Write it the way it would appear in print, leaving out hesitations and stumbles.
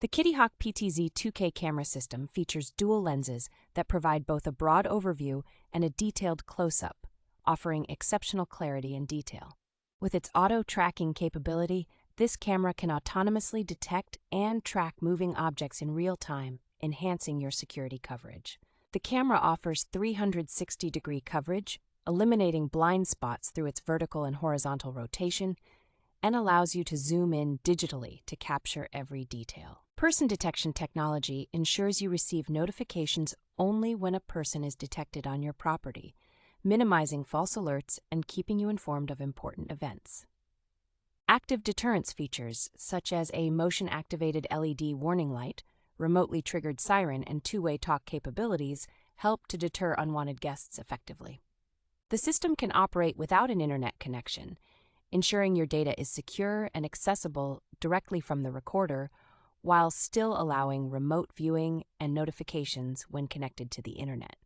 The Kittyhok PTZ 2K camera system features dual lenses that provide both a broad overview and a detailed close-up, offering exceptional clarity and detail. With its auto-tracking capability, this camera can autonomously detect and track moving objects in real time, enhancing your security coverage. The camera offers 360-degree coverage, eliminating blind spots through its vertical and horizontal rotation, and allows you to zoom in digitally to capture every detail. Person detection technology ensures you receive notifications only when a person is detected on your property, minimizing false alerts and keeping you informed of important events. Active deterrence features, such as a motion-activated LED warning light, remotely triggered siren, and two-way talk capabilities, help to deter unwanted guests effectively. The system can operate without an internet connection, ensuring your data is secure and accessible directly from the recorder, while still allowing remote viewing and notifications when connected to the internet.